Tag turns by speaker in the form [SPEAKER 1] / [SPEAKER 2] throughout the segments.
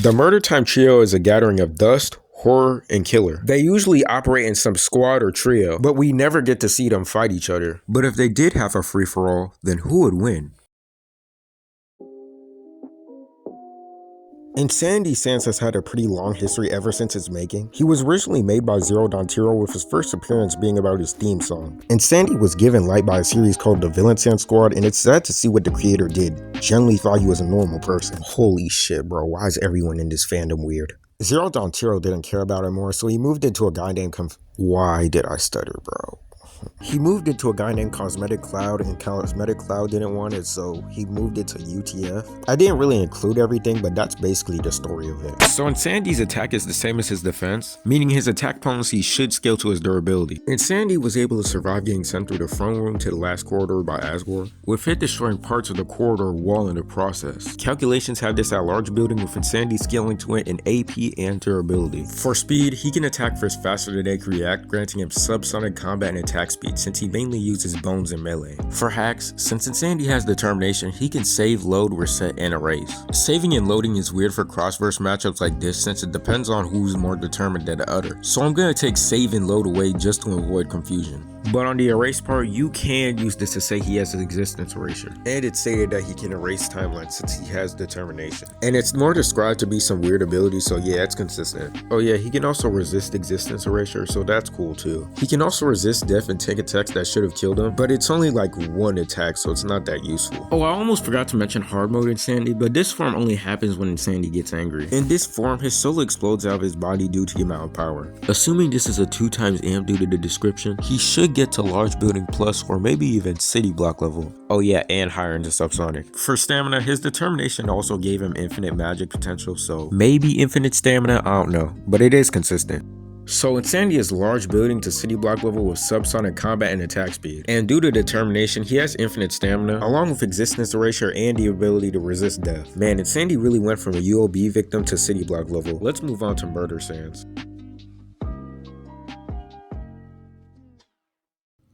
[SPEAKER 1] The Murder Time Trio is a gathering of Dust, Horror, and Killer. They usually operate in some squad or trio, but we never get to see them fight each other. But if they did have a free-for-all, then who would win? Insanity Sans has had a pretty long history ever since its making. He was originally made by Zero Tiro, with his first appearance being about his theme song. Insanity was given light by a series called The Villain Sans Squad, and it's sad to see what the creator did. Generally thought he was a normal person. Holy shit, bro, why is everyone in this fandom weird? Zero Tiro didn't care about it more, so he moved into a guy named Why did I stutter, bro? He moved into a guy named Cosmetic Cloud, and Cosmetic Cloud didn't want it, so he moved it to UTF. I didn't really include everything, but that's basically the story of it. So Insanity's attack is the same as his defense, meaning his attack potency should scale to his durability. Insanity was able to survive getting sent through the front room to the last corridor by Asgore, with it destroying parts of the corridor wall in the process. Calculations have this at large building, with Insanity scaling to it in AP and durability. For speed, he can attack first faster than they can react, granting him subsonic combat and attack speed, since he mainly uses bones in melee. For hacks, since Insanity has determination, he can save, load, reset, and erase. Saving and loading is weird for cross-verse matchups like this, since it depends on who's more determined than the other. So I'm gonna take save and load away just to avoid confusion. But on the erase part, you can use this to say he has an existence erasure. And it's stated that he can erase timelines since he has determination. And it's more described to be some weird ability, so yeah, it's consistent. Oh yeah, he can also resist existence erasure, so that's cool too. He can also resist death and take attacks that should have killed him, but it's only like one attack, so it's not that useful. Oh, I almost forgot to mention hard mode Insanity, but this form only happens when Insanity gets angry. In this form, his soul explodes out of his body due to the amount of power. Assuming this is a 2x amp due to the description, he should get to large building plus or maybe even city block level. Oh yeah, and higher into subsonic. For stamina, his determination also gave him infinite magic potential, so maybe infinite stamina, I don't know, but it is consistent. So Insanity is large building to city block level with subsonic combat and attack speed. And due to determination, he has infinite stamina, along with existence erasure and the ability to resist death. Man, Insanity really went from a UOB victim to city block level. Let's move on to Murder Sans.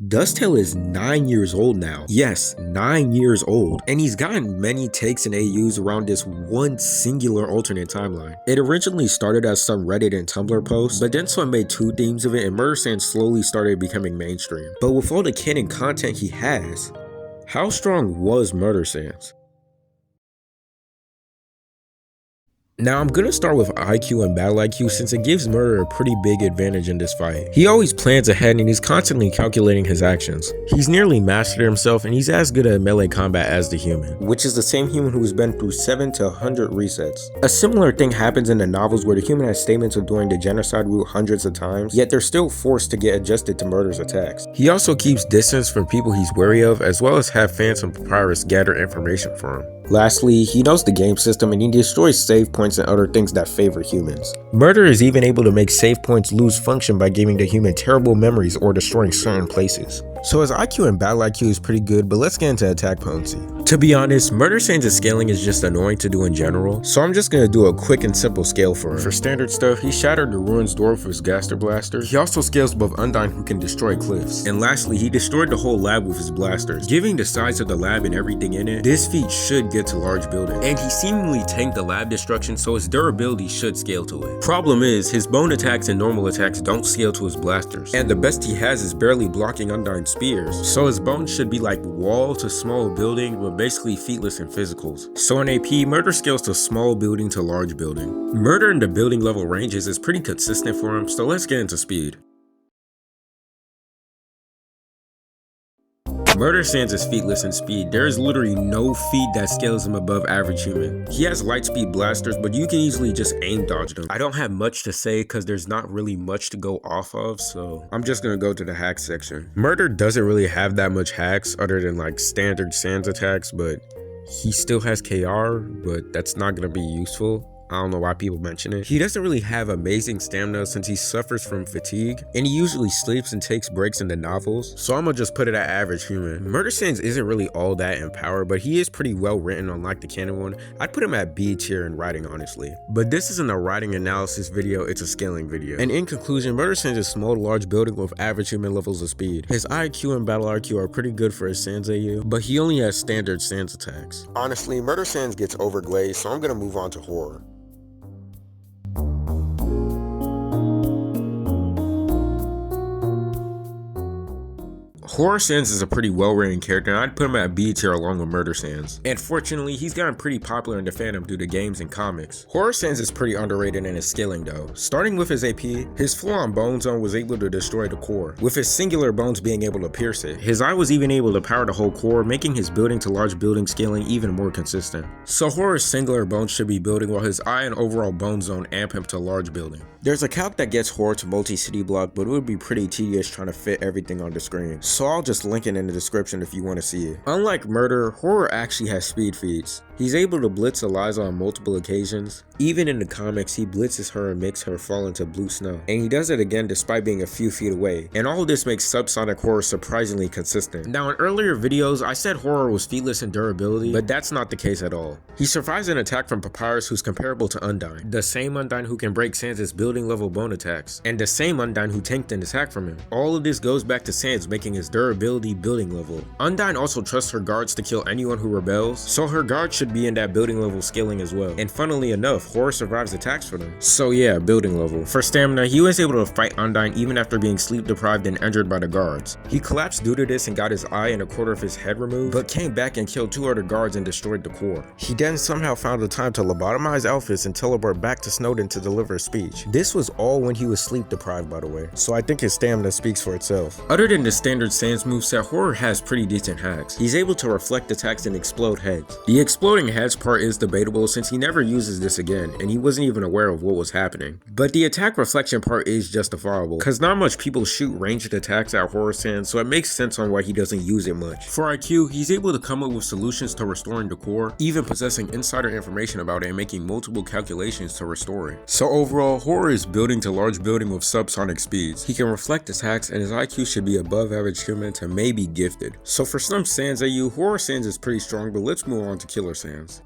[SPEAKER 1] Dusttail is 9 years old now. Yes, 9 years old. And he's gotten many takes and AUs around this one singular alternate timeline. It originally started as some Reddit and Tumblr posts, but then someone made 2 themes of it and Murder Sans slowly started becoming mainstream. But with all the canon content he has, how strong was Murder Sans? Now I'm gonna start with IQ and battle IQ since it gives Murder a pretty big advantage in this fight. He always plans ahead and he's constantly calculating his actions. He's nearly mastered himself and he's as good at melee combat as the human, which is the same human who's been through 7 to 100 resets. A similar thing happens in the novels where the human has statements of doing the genocide route hundreds of times, yet they're still forced to get adjusted to Murder's attacks. He also keeps distance from people he's wary of, as well as have fans and papyrus gather information for him. Lastly, he knows the game system and he destroys save points and other things that favor humans. Murder is even able to make save points lose function by giving the human terrible memories or destroying certain places. So his IQ and battle IQ is pretty good, but let's get into attack potency. To be honest, Murder Sans' scaling is just annoying to do in general, so I'm just gonna do a quick and simple scale for him. For standard stuff, he shattered the Ruins door with his Gaster Blaster. He also scales above Undyne, who can destroy cliffs. And lastly, he destroyed the whole lab with his blasters. Given the size of the lab and everything in it, this feat should get to large building. And he seemingly tanked the lab destruction, so his durability should scale to it. Problem is, his bone attacks and normal attacks don't scale to his blasters. And the best he has is barely blocking Undyne's spears. So his bones should be like wall to small building, but basically featless in physicals. So in AP, Murder scales to small building to large building. Murder in the building level ranges is pretty consistent for him, so let's get into speed. Murder Sans is featless in speed. There is literally no feat that scales him above average human. He has light speed blasters, but you can easily just aim dodge them. I don't have much to say because there's not really much to go off of, so I'm just gonna go to the hack section. Murder doesn't really have that much hacks other than like standard Sans attacks, but he still has KR, but that's not gonna be useful. I don't know why people mention it. He doesn't really have amazing stamina since he suffers from fatigue, and he usually sleeps and takes breaks in the novels, so I'm gonna just put it at average human. Murder Sans isn't really all that in power, but he is pretty well written unlike the canon one. I'd put him at B tier in writing, honestly. But this isn't a writing analysis video, it's a scaling video. And in conclusion, Murder Sans is small to large building with average human levels of speed. His IQ and battle IQ are pretty good for his Sans AU, but he only has standard Sans attacks. Honestly, Murder Sans gets overglazed, so I'm gonna move on to horror. Horror Sans is a pretty well-written character, and I'd put him at B tier along with Murder Sans. And fortunately, he's gotten pretty popular in the fandom due to games and comics. Horror Sans is pretty underrated in his skilling though. Starting with his AP, his full-on bone zone was able to destroy the core, with his singular bones being able to pierce it. His eye was even able to power the whole core, making his building to large building scaling even more consistent. So Horror's singular bones should be building, while his eye and overall bone zone amp him to large building. There's a calc that gets Horror to multi-city block, but it would be pretty tedious trying to fit everything on the screen, so I'll just link it in the description if you want to see it. Unlike Murder, Horror actually has speed feats. He's able to blitz Eliza on multiple occasions. Even in the comics, he blitzes her and makes her fall into blue snow. And he does it again despite being a few feet away. And all of this makes subsonic Horror surprisingly consistent. Now in earlier videos, I said Horror was featless in durability, but that's not the case at all. He survives an attack from Papyrus who's comparable to Undyne, the same Undyne who can break Sans' building level bone attacks, and the same Undyne who tanked an attack from him. All of this goes back to Sans making his durability building level. Undyne also trusts her guards to kill anyone who rebels, so her guards should be in that building level scaling as well. And funnily enough, Horror survives attacks for them. So yeah, building level. For stamina, he was able to fight Undyne even after being sleep deprived and injured by the guards. He collapsed due to this and got his eye and a quarter of his head removed, but came back and killed 2 other guards and destroyed the core. He then somehow found the time to lobotomize Alphys and teleport back to Snowden to deliver a speech. This was all when he was sleep deprived, by the way, so I think his stamina speaks for itself. Other than the standard Sans moveset, Horror has pretty decent hacks. He's able to reflect attacks and explode heads. The exploding heads part is debatable since he never uses this again, and he wasn't even aware of what was happening. But the attack reflection part is justifiable, cause not much people shoot ranged attacks at Horror Sans, so it makes sense on why he doesn't use it much. For IQ, he's able to come up with solutions to restoring the core, even possessing insider information about it and making multiple calculations to restore it. So overall, Horror is building to large building with subsonic speeds. He can reflect attacks, and his IQ should be above average human to maybe gifted. So for some Sans AU, Horror Sans is pretty strong, but let's move on to Killer Sans.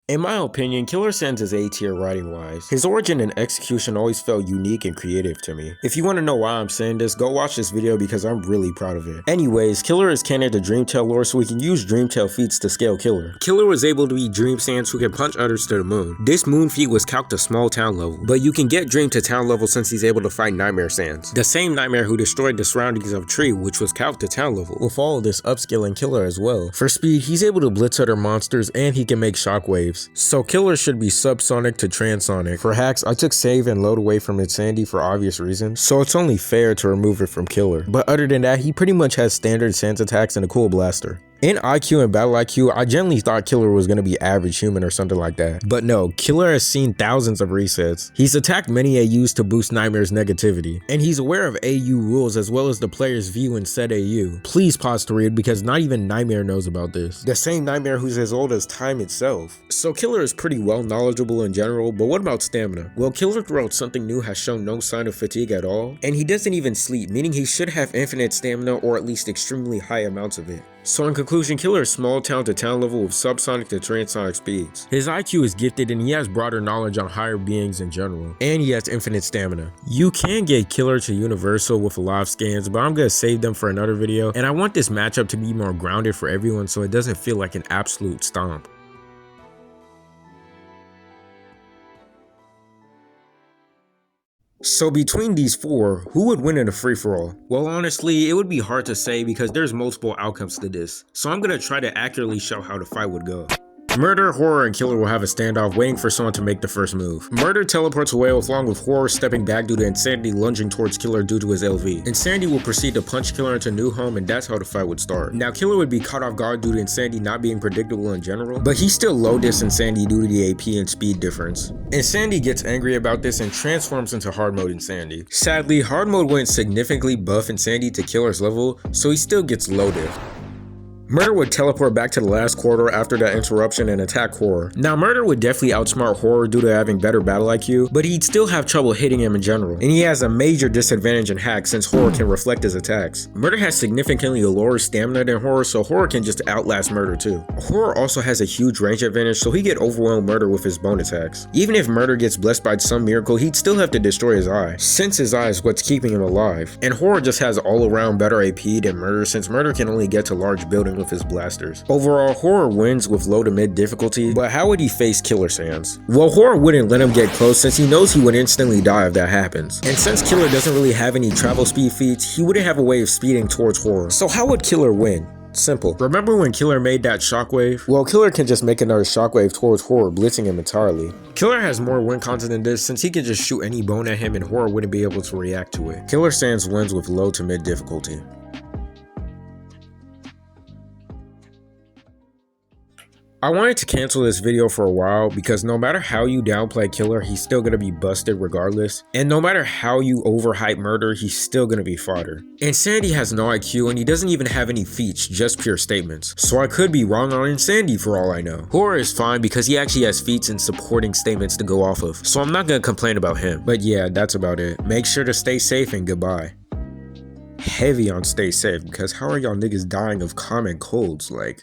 [SPEAKER 1] In my opinion, Killer Sans is A tier writing wise. His origin and execution always felt unique and creative to me. If you want to know why I'm saying this, go watch this video because I'm really proud of it. Anyways, Killer is canon to Dreamtail lore, so we can use Dreamtail feats to scale Killer. Killer was able to be Dream Sans who can punch others to the moon. This moon feat was calced to small town level, but you can get Dream to town level since he's able to fight Nightmare Sans, the same Nightmare who destroyed the surroundings of Tree, which was calced to town level. With all of this upscaling Killer as well. For speed, he's able to blitz other monsters and he can make shockwaves. So Killer should be subsonic to transonic. For hacks, I took save and load away from it Sandy for obvious reasons, so it's only fair to remove it from Killer. But other than that, he pretty much has standard Sans attacks and a cool blaster. In IQ and Battle IQ, I generally thought Killer was going to be average human or something like that. But no, Killer has seen thousands of resets. He's attacked many AUs to boost Nightmare's negativity. And he's aware of AU rules as well as the player's view in said AU. Please pause to read because not even Nightmare knows about this. The same Nightmare who's as old as time itself. So Killer is pretty well knowledgeable in general, but what about stamina? Well, Killer throughout something new has shown no sign of fatigue at all. And he doesn't even sleep, meaning he should have infinite stamina or at least extremely high amounts of it. So in conclusion, Killer is small town to town level with subsonic to transonic speeds. His IQ is gifted and he has broader knowledge on higher beings in general. And he has infinite stamina. You can get Killer to universal with a lot of scans, but I'm gonna save them for another video. And I want this matchup to be more grounded for everyone so it doesn't feel like an absolute stomp. So between these four, who would win in a free-for-all? Well, honestly, it would be hard to say because there's multiple outcomes to this, so I'm gonna try to accurately show how the fight would go. Murder, Horror, and Killer will have a standoff waiting for someone to make the first move. Murder teleports away along with Horror stepping back due to Insanity lunging towards Killer due to his LV. Insanity will proceed to punch Killer into new home and that's how the fight would start. Now Killer would be caught off guard due to Insanity not being predictable in general, but he's still low dis Insanity due to the AP and speed difference. Insanity gets angry about this and transforms into hard mode Insanity. Sadly, hard mode wouldn't significantly buff Insanity to Killer's level, so he still gets low diff. Murder would teleport back to the last corridor after that interruption and attack Horror. Now Murder would definitely outsmart Horror due to having better battle IQ, but he'd still have trouble hitting him in general. And he has a major disadvantage in hack since Horror can reflect his attacks. Murder has significantly lower stamina than Horror, so Horror can just outlast Murder too. Horror also has a huge range advantage, so he get overwhelm Murder with his bone attacks. Even if Murder gets blessed by some miracle, he'd still have to destroy his eye, since his eye is what's keeping him alive. And Horror just has all around better AP than Murder since Murder can only get to large building killing with his blasters. Overall, Horror wins with low to mid difficulty, but how would he face Killer Sans? Well, Horror wouldn't let him get close since he knows he would instantly die if that happens. And since Killer doesn't really have any travel speed feats, he wouldn't have a way of speeding towards Horror. So how would Killer win? Simple. Remember when Killer made that shockwave? Well, Killer can just make another shockwave towards Horror, blitzing him entirely. Killer has more win content than this since he can just shoot any bone at him and Horror wouldn't be able to react to it. Killer Sans wins with low to mid difficulty. I wanted to cancel this video for a while because no matter how you downplay Killer, he's still gonna be busted regardless. And no matter how you overhype Murder, he's still gonna be fodder. Insanity has no IQ and he doesn't even have any feats, just pure statements. So I could be wrong on Insanity for all I know. Horror is fine because he actually has feats and supporting statements to go off of. So I'm not gonna complain about him. But yeah, that's about it. Make sure to stay safe and goodbye. Heavy on stay safe because how are y'all niggas dying of common colds like?